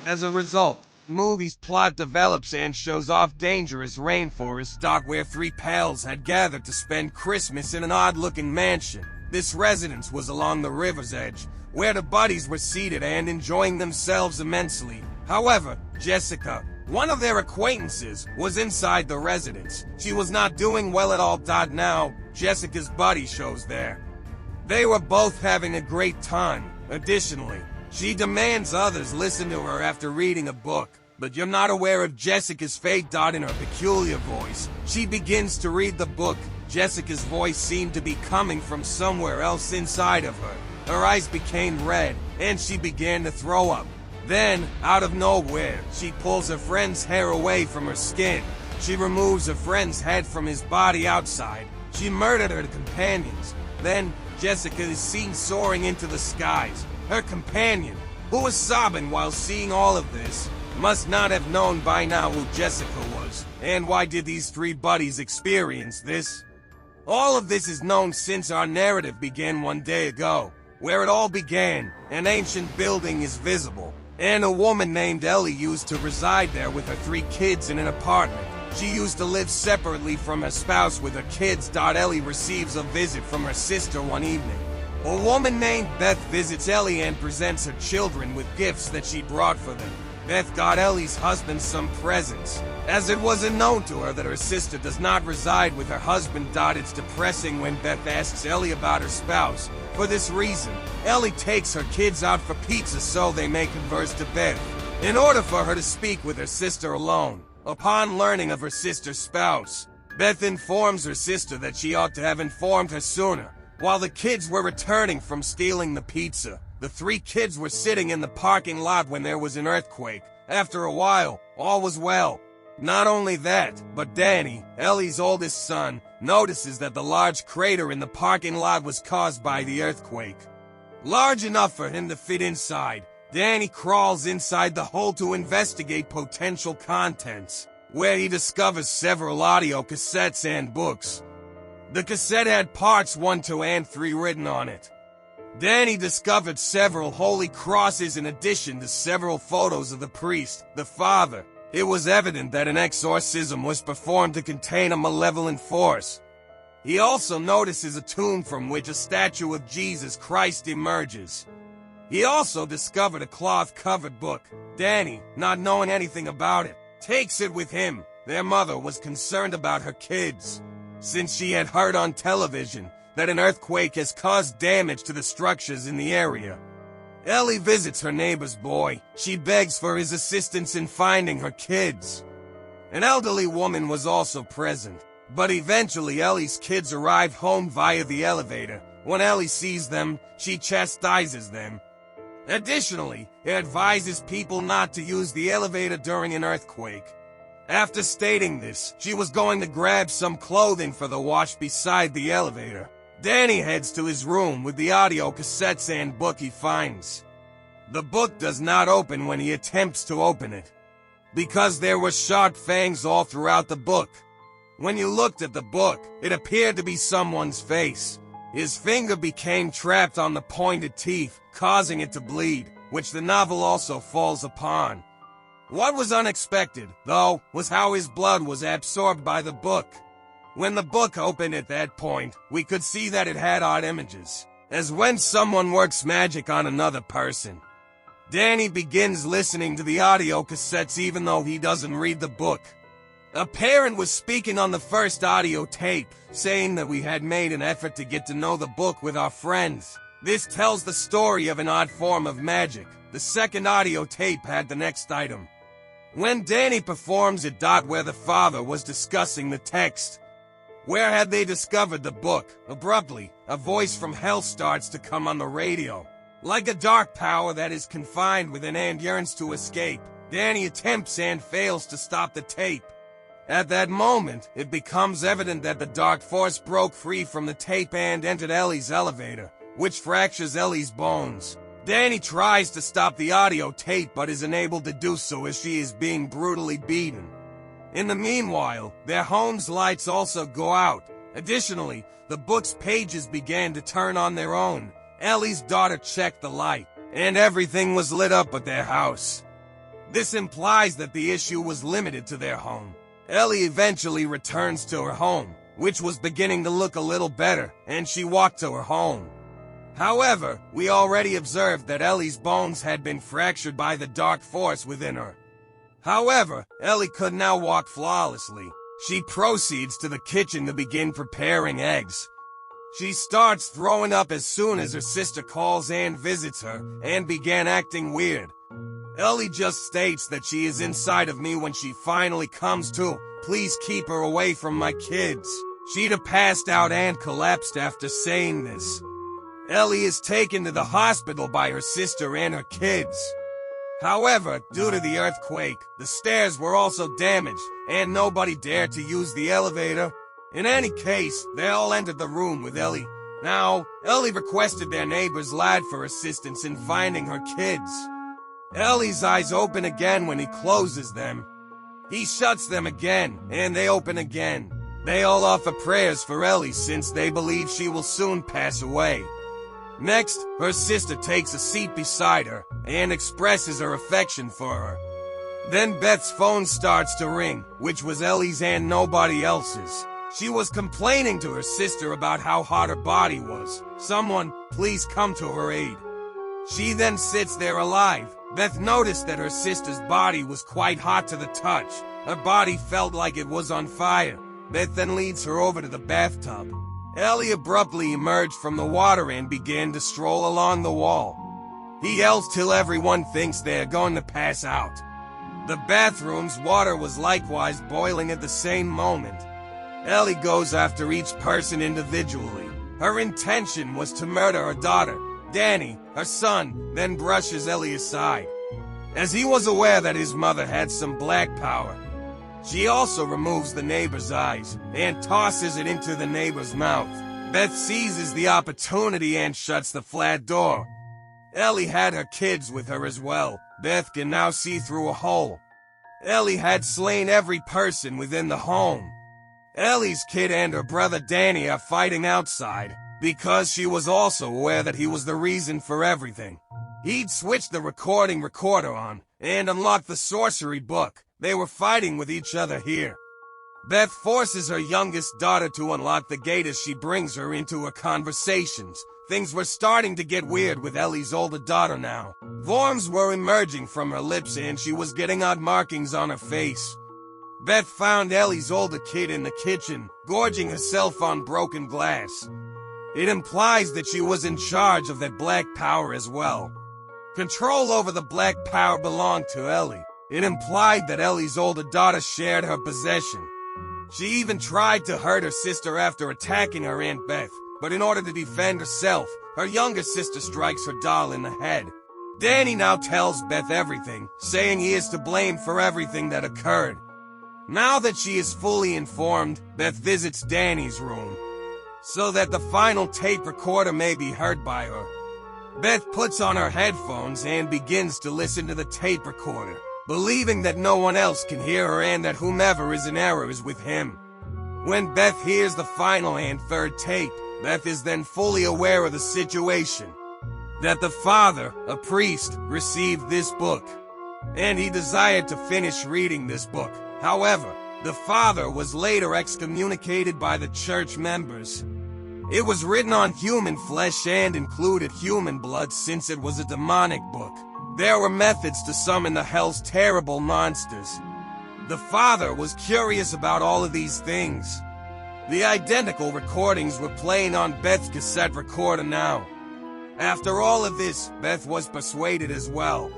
As a result, the movie's plot develops and shows off dangerous rainforest where three pals had gathered to spend Christmas in an odd-looking mansion. This residence was along the river's edge, where the buddies were seated and enjoying themselves immensely. However, Jessica, one of their acquaintances, was inside the residence. She was not doing well at all. Now, Jessica's buddy shows there. They were both having a great time. Additionally, she demands others listen to her after reading a book. But you're not aware of Jessica's fate. In her peculiar voice, she begins to read the book. Jessica's voice seemed to be coming from somewhere else inside of her. Her eyes became red, and she began to throw up. Then, out of nowhere, she pulls her friend's hair away from her skin. She removes her friend's head from his body outside. She murdered her companions. Then, Jessica is seen soaring into the skies. Her companion, who was sobbing while seeing all of this, must not have known by now who Jessica was. And why did these three buddies experience this? All of this is known since our narrative began one day ago. Where it all began, an ancient building is visible, and a woman named Ellie used to reside there with her three kids in an apartment. She used to live separately from her spouse with her kids. Ellie receives a visit from her sister one evening. A woman named Beth visits Ellie and presents her children with gifts that she brought for them. Beth got Ellie's husband some presents, as it wasn't known to her that her sister does not reside with her husband. It's depressing when Beth asks Ellie about her spouse. For this reason, Ellie takes her kids out for pizza so they may converse to Beth, in order for her to speak with her sister alone. Upon learning of her sister's spouse, Beth informs her sister that she ought to have informed her sooner. While the kids were returning from stealing the pizza, the three kids were sitting in the parking lot when there was an earthquake. After a while, all was well. Not only that, but Danny, Ellie's oldest son, notices that the large crater in the parking lot was caused by the earthquake. Large enough for him to fit inside, Danny crawls inside the hole to investigate potential contents, where he discovers several audio cassettes and books. The cassette had parts 1, 2, and 3 written on it. Danny discovered several holy crosses in addition to several photos of the priest, the father. It was evident that an exorcism was performed to contain a malevolent force. He also notices a tomb from which a statue of Jesus Christ emerges. He also discovered a cloth-covered book. Danny, not knowing anything about it, takes it with him. Their mother was concerned about her kids, since she had heard on television that an earthquake has caused damage to the structures in the area. Ellie visits her neighbor's boy. She begs for his assistance in finding her kids. An elderly woman was also present, but eventually Ellie's kids arrive home via the elevator. When Ellie sees them, she chastises them. Additionally, it advises people not to use the elevator during an earthquake. After stating this, she was going to grab some clothing for the wash beside the elevator. Danny heads to his room with the audio cassettes and book he finds. The book does not open when he attempts to open it, because there were sharp fangs all throughout the book. When you looked at the book, it appeared to be someone's face. His finger became trapped on the pointed teeth, causing it to bleed, which the novel also falls upon. What was unexpected, though, was how his blood was absorbed by the book. When the book opened at that point, we could see that it had odd images, as when someone works magic on another person. Danny begins listening to the audio cassettes even though he doesn't read the book. A parent was speaking on the first audio tape, saying that we had made an effort to get to know the book with our friends. This tells the story of an odd form of magic. The second audio tape had the next item. When Danny performs it, where the father was discussing the text. Where had they discovered the book? Abruptly, a voice from hell starts to come on the radio. Like a dark power that is confined within and yearns to escape, Danny attempts and fails to stop the tape. At that moment, it becomes evident that the dark force broke free from the tape and entered Ellie's elevator, which fractures Ellie's bones. Danny tries to stop the audio tape but is unable to do so as she is being brutally beaten. In the meanwhile, their home's lights also go out. Additionally, the book's pages began to turn on their own. Ellie's daughter checked the light, and everything was lit up at their house. This implies that the issue was limited to their home. Ellie eventually returns to her home, which was beginning to look a little better, and she walked to her home. However, we already observed that Ellie's bones had been fractured by the dark force within her. However, Ellie could now walk flawlessly. She proceeds to the kitchen to begin preparing eggs. She starts throwing up as soon as her sister calls and visits her, and began acting weird. Ellie just states that she is inside of me when she finally comes to. Please keep her away from my kids. She'd have passed out and collapsed after saying this. Ellie is taken to the hospital by her sister and her kids. However, due to the earthquake, the stairs were also damaged, and nobody dared to use the elevator. In any case, they all entered the room with Ellie. Now, Ellie requested their neighbor's lad for assistance in finding her kids. Ellie's eyes open again when he closes them. He shuts them again, and they open again. They all offer prayers for Ellie since they believe she will soon pass away. Next, her sister takes a seat beside her and expresses her affection for her. Then Beth's phone starts to ring, which was Ellie's and nobody else's. She was complaining to her sister about how hot her body was. Someone, please come to her aid. She then sits there alive. Beth noticed that her sister's body was quite hot to the touch. Her body felt like it was on fire. Beth then leads her over to the bathtub. Ellie abruptly emerged from the water and began to stroll along the wall. He yells till everyone thinks they are going to pass out. The bathroom's water was likewise boiling at the same moment. Ellie goes after each person individually. Her intention was to murder her daughter, Danny, her son, then brushes Ellie aside, as he was aware that his mother had some black power. She also removes the neighbor's eyes and tosses it into the neighbor's mouth. Beth seizes the opportunity and shuts the flat door. Ellie had her kids with her as well. Beth can now see through a hole. Ellie had slain every person within the home. Ellie's kid and her brother Danny are fighting outside, because she was also aware that he was the reason for everything. He'd switched the recording recorder on and unlocked the sorcery book. They were fighting with each other here. Beth forces her youngest daughter to unlock the gate as she brings her into her conversations. Things were starting to get weird with Ellie's older daughter now. Worms were emerging from her lips and she was getting odd markings on her face. Beth found Ellie's older kid in the kitchen, gorging herself on broken glass. It implies that she was in charge of that black power as well. Control over the black power belonged to Ellie. It implied that Ellie's older daughter shared her possession. She even tried to hurt her sister after attacking her Aunt Beth, but in order to defend herself, her younger sister strikes her doll in the head. Danny now tells Beth everything, saying he is to blame for everything that occurred. Now that she is fully informed, Beth visits Danny's room, so that the final tape recorder may be heard by her. Beth puts on her headphones and begins to listen to the tape recorder, believing that no one else can hear her and that whomever is in error is with him. When Beth hears the final and third tape, Beth is then fully aware of the situation. That the father, a priest, received this book, and he desired to finish reading this book. However, the father was later excommunicated by the church members. It was written on human flesh and included human blood since it was a demonic book. There were methods to summon the hell's terrible monsters. The father was curious about all of these things. The identical recordings were playing on Beth's cassette recorder now. After all of this, Beth was persuaded as well.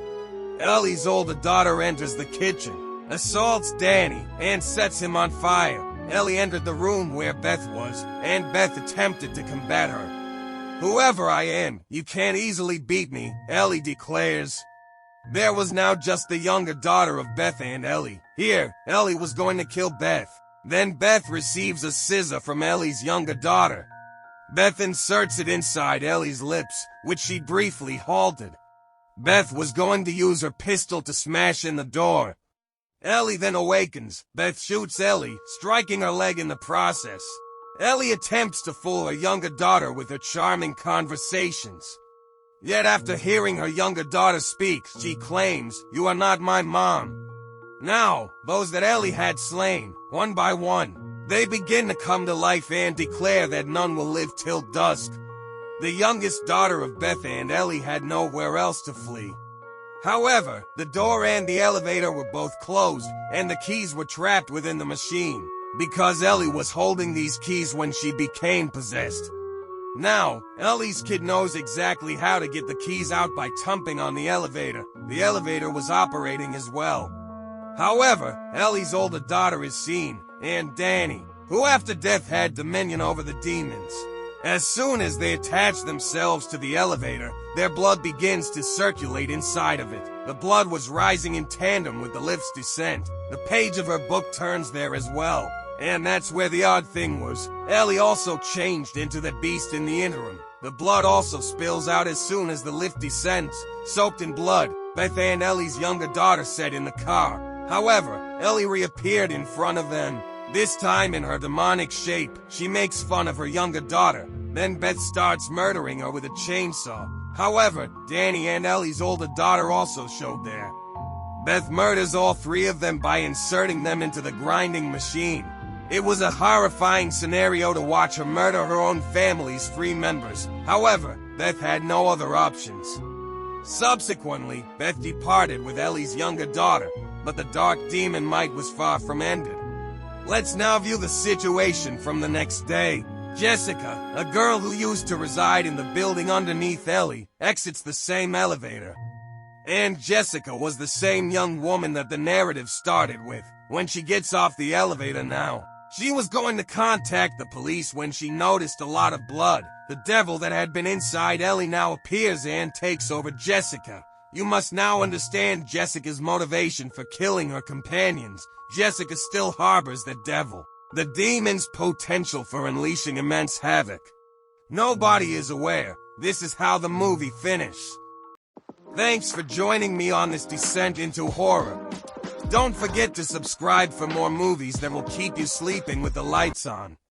Ellie's older daughter enters the kitchen, assaults Danny, and sets him on fire. Ellie entered the room where Beth was, and Beth attempted to combat her. Whoever I am, you can't easily beat me, Ellie declares. There was now just the younger daughter of Beth and Ellie. Here, Ellie was going to kill Beth. Then Beth receives a scissor from Ellie's younger daughter. Beth inserts it inside Ellie's lips, which she briefly halted. Beth was going to use her pistol to smash in the door. Ellie then awakens. Beth shoots Ellie, striking her leg in the process. Ellie attempts to fool her younger daughter with her charming conversations. Yet after hearing her younger daughter speak, she claims, "You are not my mom." Now, those that Ellie had slain, one by one, they begin to come to life and declare that none will live till dusk. The youngest daughter of Beth and Ellie had nowhere else to flee. However, the door and the elevator were both closed, and the keys were trapped within the machine, because Ellie was holding these keys when she became possessed. Now, Ellie's kid knows exactly how to get the keys out by thumping on the elevator. The elevator was operating as well. However, Ellie's older daughter is seen, and Danny, who after death had dominion over the demons. As soon as they attach themselves to the elevator, their blood begins to circulate inside of it. The blood was rising in tandem with the lift's descent. The page of her book turns there as well. And that's where the odd thing was. Ellie also changed into the beast in the interim. The blood also spills out as soon as the lift descends. Soaked in blood, Beth and Ellie's younger daughter sat in the car. However, Ellie reappeared in front of them. This time in her demonic shape, she makes fun of her younger daughter. Then Beth starts murdering her with a chainsaw. However, Danny and Ellie's older daughter also showed there. Beth murders all three of them by inserting them into the grinding machine. It was a horrifying scenario to watch her murder her own family's 3 members. However, Beth had no other options. Subsequently, Beth departed with Ellie's younger daughter, but the dark demon might was far from ended. Let's now view the situation from the next day. Jessica, a girl who used to reside in the building underneath Ellie, exits the same elevator. And Jessica was the same young woman that the narrative started with. When she gets off the elevator now, she was going to contact the police when she noticed a lot of blood. The devil that had been inside Ellie now appears and takes over Jessica. You must now understand Jessica's motivation for killing her companions. Jessica still harbors the devil, the demon's potential for unleashing immense havoc. Nobody is aware. This is how the movie finished. Thanks for joining me on this descent into horror. Don't forget to subscribe for more movies that will keep you sleeping with the lights on.